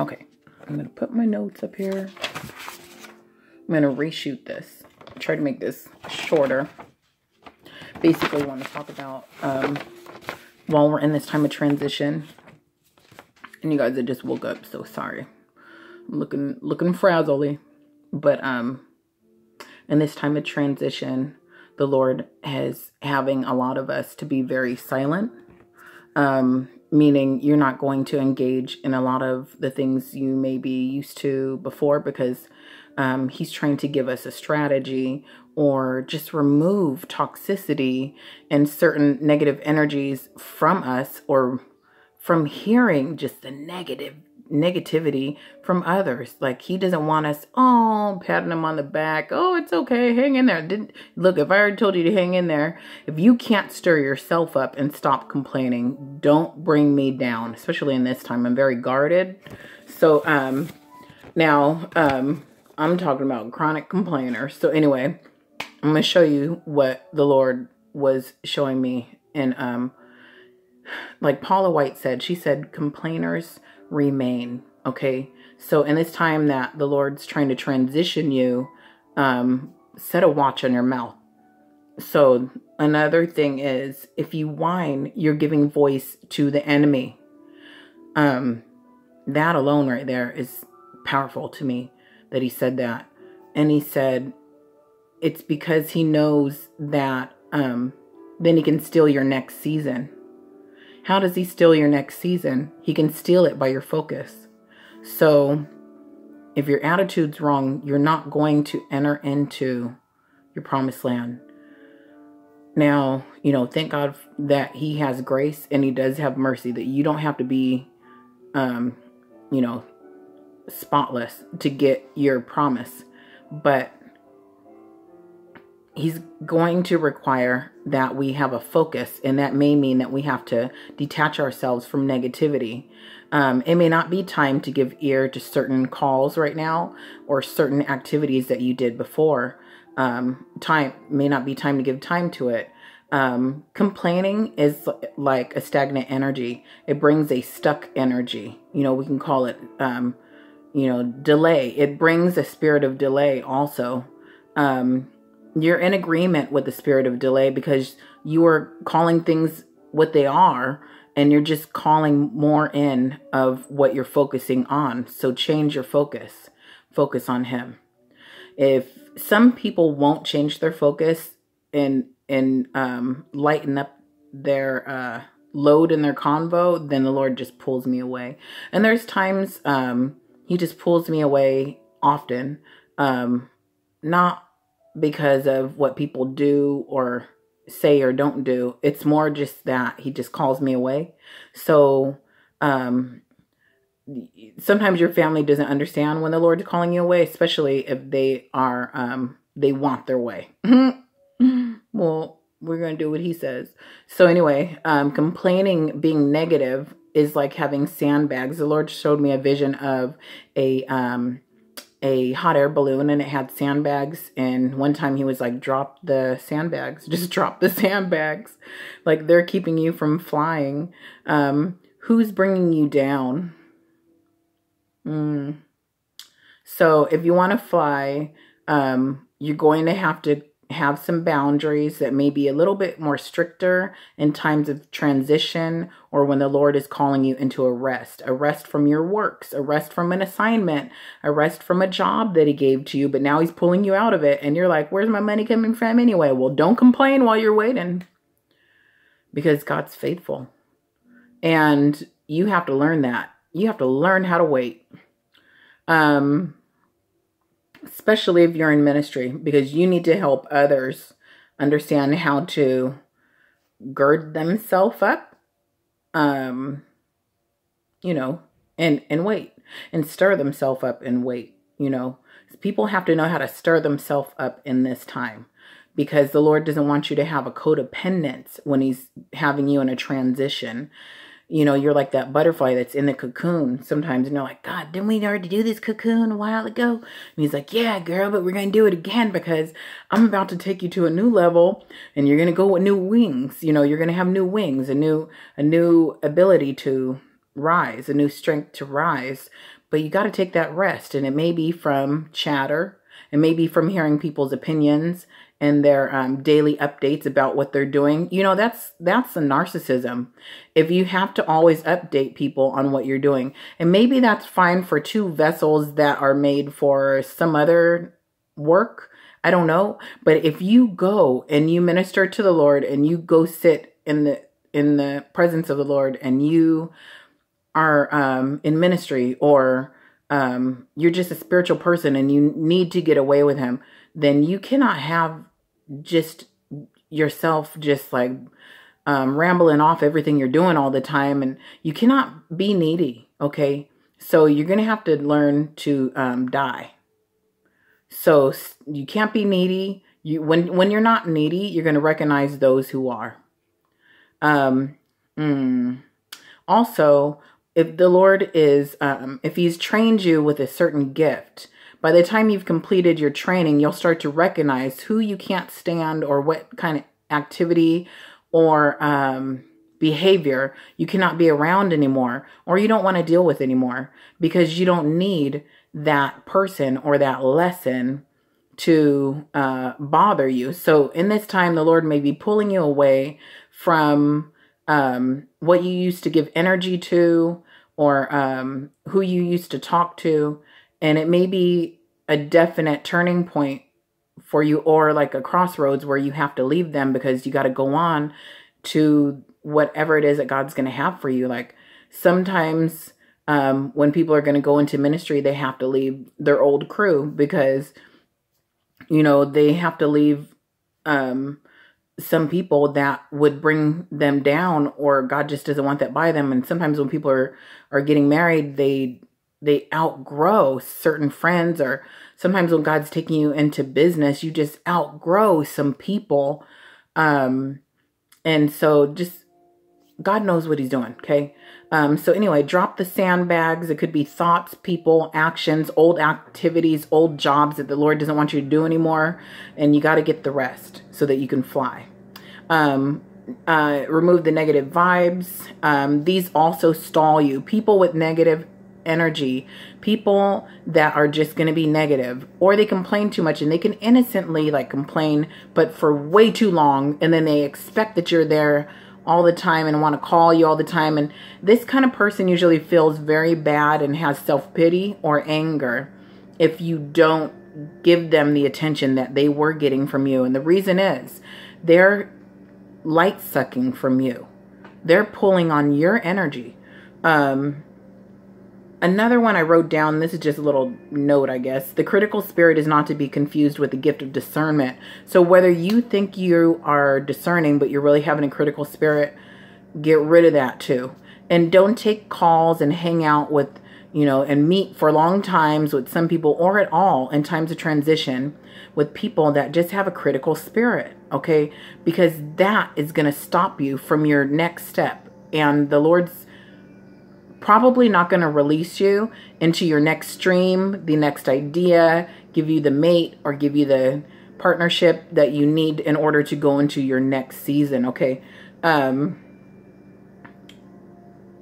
Okay, I'm going to put my notes up here. I'm going to reshoot this. Try to make this shorter. Basically, want to talk about while we're in this time of transition. And you guys that just woke up, so sorry. I'm looking frazzly. But in this time of transition, the Lord is having a lot of us to be very silent. Meaning you're not going to engage in a lot of the things you may be used to before, because he's trying to give us a strategy or just remove toxicity and certain negative energies from us, or from hearing just the negativity from others. Like, he doesn't want us, patting him on the back. Oh, it's okay. Hang in there. Look, if I already told you to hang in there, if you can't stir yourself up and stop complaining, don't bring me down, especially in this time. I'm very guarded. So, now, I'm talking about chronic complainers. So anyway, I'm going to show you what the Lord was showing me. And, like Paula White said, she said, complainers remain. Okay. So in this time that the Lord's trying to transition you, set a watch on your mouth. So another thing is, if you whine, you're giving voice to the enemy. That alone right there is powerful to me, that he said that. And he said, it's because he knows that, then he can steal your next season. How does he steal your next season? He can steal it by your focus. So if your attitude's wrong, you're not going to enter into your promised land. Now, thank God that he has grace and he does have mercy, that you don't have to be, spotless to get your promise. But he's going to require that we have a focus, and that may mean that we have to detach ourselves from negativity. It may not be time to give ear to certain calls right now, or certain activities that you did before. Time may not be time to give time to it. Complaining is like a stagnant energy. It brings a stuck energy. We can call it, delay. It brings a spirit of delay also. You're in agreement with the spirit of delay, because you are calling things what they are, and you're just calling more in of what you're focusing on. So change your focus. Focus on him. If some people won't change their focus and lighten up their load in their convo, then the Lord just pulls me away. And there's times he just pulls me away often. Not because of what people do or say or don't do. It's more just that he just calls me away. So sometimes your family doesn't understand when the Lord's calling you away, especially if they are they want their way. Well, we're going to do what he says. So anyway, complaining, being negative, is like having sandbags. The Lord showed me a vision of a hot air balloon, and it had sandbags. And one time he was like, drop the sandbags, just drop the sandbags. Like, they're keeping you from flying. Who's bringing you down? So if you want to fly, you're going to have some boundaries that may be a little bit more stricter in times of transition, or when the Lord is calling you into a rest from your works, a rest from an assignment, a rest from a job that he gave to you, but now he's pulling you out of it. And you're like, where's my money coming from anyway? Well, don't complain while you're waiting, because God's faithful. And you have to learn that. You have to learn how to wait. Especially if you're in ministry, because you need to help others understand how to gird themselves up, and wait, and stir themselves up and wait. People have to know how to stir themselves up in this time, because the Lord doesn't want you to have a codependence when he's having you in a transition. You're like that butterfly that's in the cocoon sometimes, and you're like, God, didn't we already do this cocoon a while ago? And he's like, yeah, girl, but we're going to do it again, because I'm about to take you to a new level, and you're going to go with new wings. You're going to have new wings, a new ability to rise, a new strength to rise. But you got to take that rest. And it may be from chatter. It may be from hearing people's opinions and their daily updates about what they're doing. You know, that's a narcissism. If you have to always update people on what you're doing. And maybe that's fine for two vessels that are made for some other work. I don't know. But if you go and you minister to the Lord and you go sit in the presence of the Lord and you are in ministry, or you're just a spiritual person and you need to get away with him, then you cannot have just yourself just like rambling off everything you're doing all the time. And you cannot be needy. Okay. So you're going to have to learn to die. So you can't be needy. When you're not needy, you're going to recognize those who are. Also, if the Lord is, if he's trained you with a certain gift, by the time you've completed your training, you'll start to recognize who you can't stand, or what kind of activity or behavior you cannot be around anymore, or you don't want to deal with anymore, because you don't need that person or that lesson to bother you. So in this time, the Lord may be pulling you away from what you used to give energy to, or who you used to talk to. And it may be a definite turning point for you, or like a crossroads where you have to leave them because you got to go on to whatever it is that God's going to have for you. Like sometimes when people are going to go into ministry, they have to leave their old crew because, you know, they have to leave some people that would bring them down, or God just doesn't want that by them. And sometimes when people are getting married, they outgrow certain friends, or sometimes when God's taking you into business, you just outgrow some people. And so just God knows what he's doing. Okay. So anyway, drop the sandbags. It could be thoughts, people, actions, old activities, old jobs that the Lord doesn't want you to do anymore. And you got to get the rest so that you can fly. Remove the negative vibes. These also stall you. People with negative energy, people that are just going to be negative, or they complain too much, and they can innocently like complain, but for way too long. And then they expect that you're there all the time and want to call you all the time. And this kind of person usually feels very bad and has self-pity or anger if you don't give them the attention that they were getting from you. And the reason is they're light sucking from you. They're pulling on your energy. Another one I wrote down, this is just a little note, I guess. The critical spirit is not to be confused with the gift of discernment. So whether you think you are discerning, but you're really having a critical spirit, get rid of that too. And don't take calls and hang out with, you know, and meet for long times with some people, or at all in times of transition with people that just have a critical spirit, okay? Because that is going to stop you from your next step. And the Lord's probably not going to release you into your next stream, the next idea, give you the mate, or give you the partnership that you need in order to go into your next season. Okay.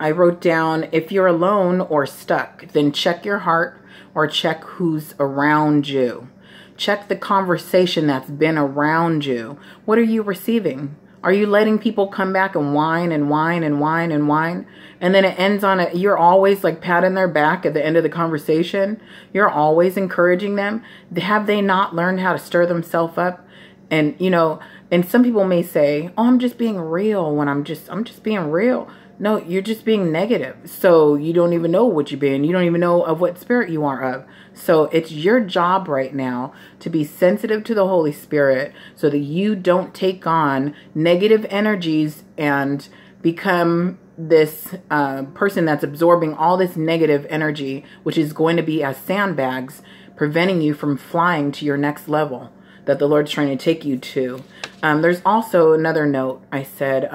I wrote down, if you're alone or stuck, then check your heart, or check who's around you. Check the conversation that's been around you. What are you receiving? Are you letting people come back and whine and whine and whine and whine? And then it ends on you're always like patting their back at the end of the conversation. You're always encouraging them. Have they not learned how to stir themselves up? And, you know, and some people may say, oh, I'm just being real when I'm just being real. No, you're just being negative. So you don't even know what you're being. You don't even know of what spirit you are of. So it's your job right now to be sensitive to the Holy Spirit so that you don't take on negative energies and become this person that's absorbing all this negative energy, which is going to be as sandbags, preventing you from flying to your next level that the Lord's trying to take you to. There's also another note I said,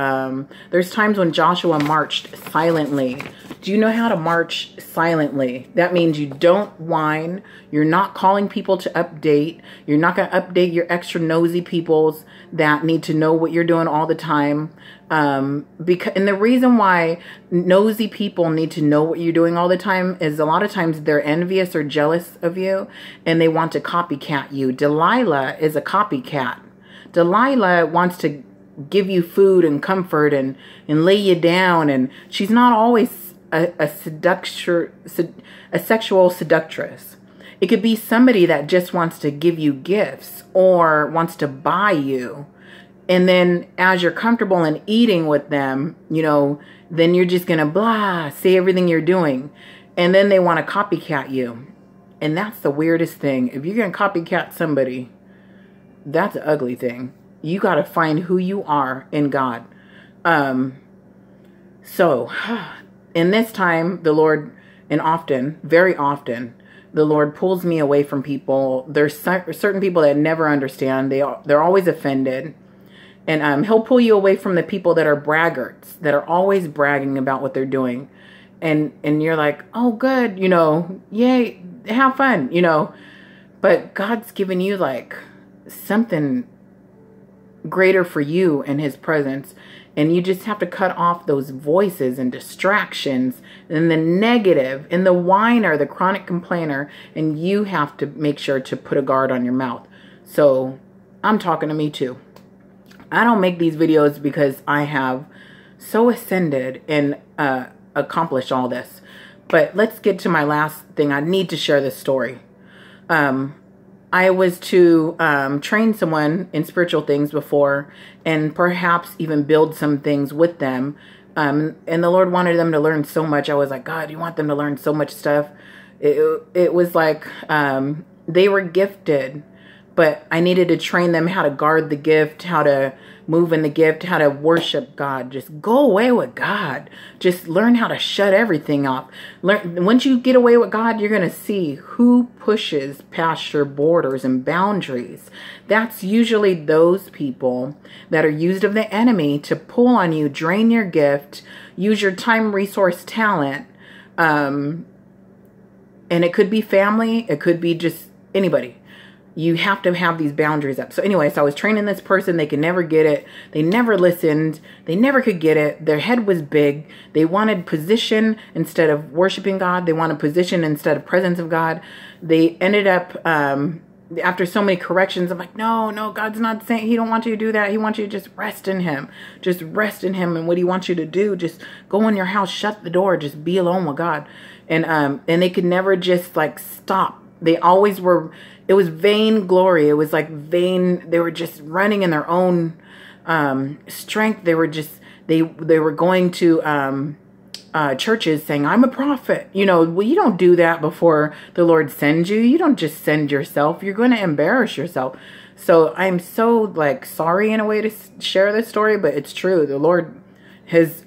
there's times when Joshua marched silently Do you know how to march silently? That means you don't whine. You're not calling people to update. You're not going to update your extra nosy peoples that need to know what you're doing all the time. And the reason why nosy people need to know what you're doing all the time is a lot of times they're envious or jealous of you and they want to copycat you. Delilah is a copycat. Delilah wants to give you food and comfort and lay you down, and she's not always a sexual seductress. It could be somebody that just wants to give you gifts or wants to buy you. And then as you're comfortable in eating with them, you know, then you're just going to blah, say everything you're doing. And then they want to copycat you. And that's the weirdest thing. If you're going to copycat somebody, that's an ugly thing. You got to find who you are in God. So in this time, the Lord, and often, very often, the Lord pulls me away from people. There's certain people that never understand. They're always offended. And he'll pull you away from the people that are braggarts, that are always bragging about what they're doing. And you're like, oh, good, you know, yay, have fun, you know. But God's given you like something greater for you in his presence. And you just have to cut off those voices and distractions and the negative and the whiner, the chronic complainer. And you have to make sure to put a guard on your mouth. So I'm talking to me too. I don't make these videos because I have so ascended and accomplished all this. But let's get to my last thing. I need to share this story. I was to train someone in spiritual things before and perhaps even build some things with them. And the Lord wanted them to learn so much. I was like, God, you want them to learn so much stuff. It was like they were gifted, but I needed to train them how to guard the gift, how to move in the gift, how to worship God. Just go away with God. Just learn how to shut everything off. Once you get away with God, you're going to see who pushes past your borders and boundaries. That's usually those people that are used of the enemy to pull on you, drain your gift, use your time, resource, talent. And it could be family. It could be just anybody. You have to have these boundaries up. So anyway, so I was training this person. They could never get it. They never listened. They never could get it. Their head was big. They wanted position instead of worshiping God. They wanted position instead of presence of God. They ended up, after so many corrections, I'm like, no, God's not saying, he don't want you to do that. He wants you to just rest in him. Just rest in him and what he wants you to do. Just go in your house, shut the door, just be alone with God. And they could never just like stop. They always were, it was vain glory. It was like vain. They were just running in their own strength. They were just, they were going to churches saying, I'm a prophet. You know, well, you don't do that before the Lord sends you. You don't just send yourself. You're going to embarrass yourself. So I'm so like sorry in a way to share this story, but it's true. The Lord has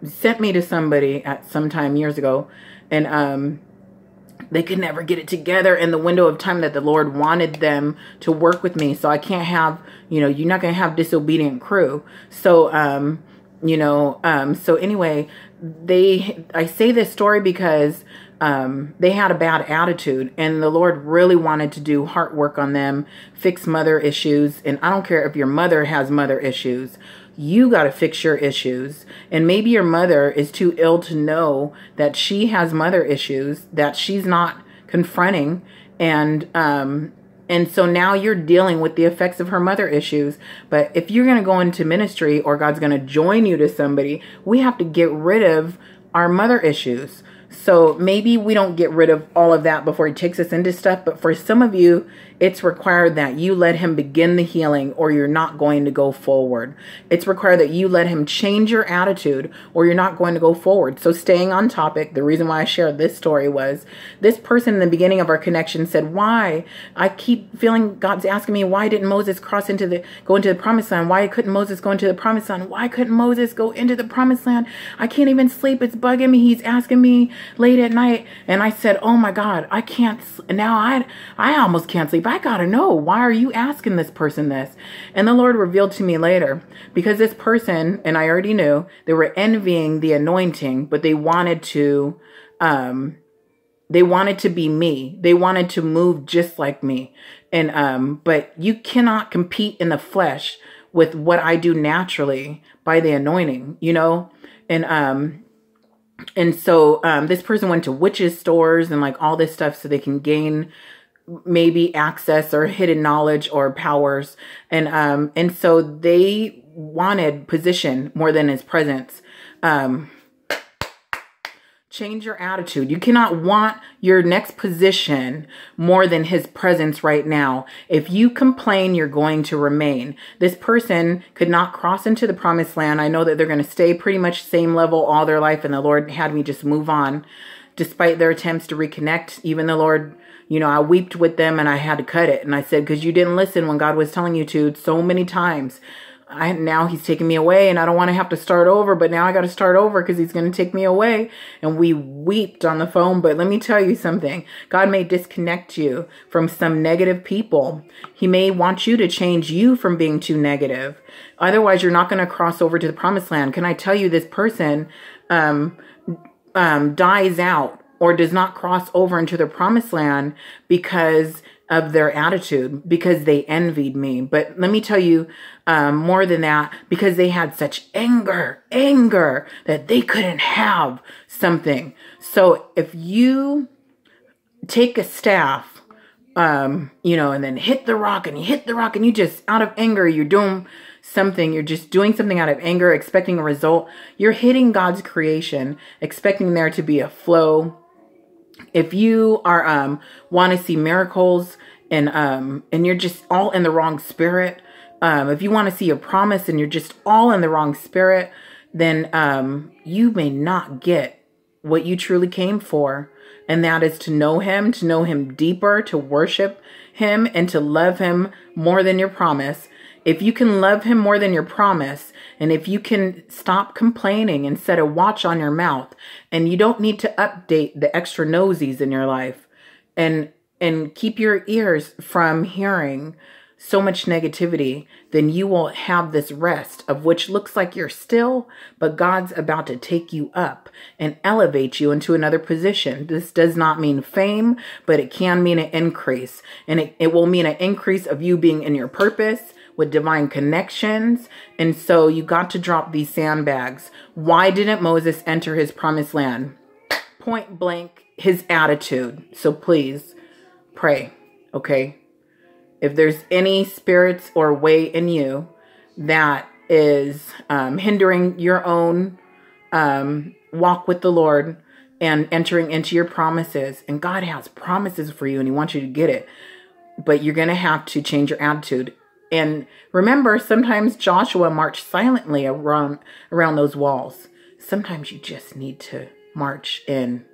sent me to somebody at some time years ago, and they could never get it together in the window of time that the Lord wanted them to work with me. So I can't have, you know, you're not going to have disobedient crew. So, so anyway, I say this story because they had a bad attitude, and the Lord really wanted to do heart work on them, fix mother issues. And I don't care if your mother has mother issues. You got to fix your issues. And maybe your mother is too ill to know that she has mother issues that she's not confronting. And so now you're dealing with the effects of her mother issues. But if you're going to go into ministry, or God's going to join you to somebody, we have to get rid of our mother issues. So maybe we don't get rid of all of that before he takes us into stuff. But for some of you, it's required that you let him begin the healing, or you're not going to go forward. It's required that you let him change your attitude, or you're not going to go forward. So staying on topic, the reason why I shared this story was this person in the beginning of our connection said, why? I keep feeling God's asking me, why didn't Moses go into the promised land? Why couldn't Moses go into the promised land? Why couldn't Moses go into the promised land? I can't even sleep. It's bugging me. He's asking me late at night. And I said, oh my God, I can't. Now I almost can't sleep. I got to know, why are you asking this person this? And the Lord revealed to me later, because this person, and I already knew, they were envying the anointing, but they wanted to be me. They wanted to move just like me. And, but you cannot compete in the flesh with what I do naturally by the anointing, you know? And so this person went to witches' stores and like all this stuff so they can gain maybe access or hidden knowledge or powers. And so they wanted position more than his presence. Change your attitude. You cannot want your next position more than his presence right now. If you complain, you're going to remain. This person could not cross into the promised land. I know that they're going to stay pretty much same level all their life. And the Lord had me just move on despite their attempts to reconnect. Even the Lord, you know, I wept with them and I had to cut it. And I said, because you didn't listen when God was telling you to so many times. Now he's taking me away and I don't want to have to start over, but now I got to start over because he's going to take me away. And we wept on the phone. But let me tell you something. God may disconnect you from some negative people. He may want you to change you from being too negative. Otherwise, you're not going to cross over to the promised land. Can I tell you, this person dies out or does not cross over into the promised land because of their attitude, because they envied me. But let me tell you, more than that, because they had such anger that they couldn't have something. So if you take a staff, you know, and then hit the rock and you just out of anger, you're doing something, you're just doing something out of anger, expecting a result. You're hitting God's creation, expecting there to be a flow. If you are want to see miracles and you're just all in the wrong spirit, if you want to see a promise and you're just all in the wrong spirit, then you may not get what you truly came for. And that is to know him deeper, to worship him, and to love him more than your promise. If you can love him more than your promise, and if you can stop complaining and set a watch on your mouth, and you don't need to update the extra nosies in your life, and keep your ears from hearing so much negativity, then you will have this rest of which looks like you're still, but God's about to take you up and elevate you into another position. This does not mean fame, but it can mean an increase. And it will mean an increase of you being in your purpose with divine connections. And so you got to drop these sandbags. Why didn't Moses enter his promised land? Point blank, his attitude. So please pray, okay? If there's any spirits or way in you that is hindering your own walk with the Lord and entering into your promises, and God has promises for you and he wants you to get it, but you're going to have to change your attitude. And remember, sometimes Joshua marched silently around those walls. Sometimes you just need to march in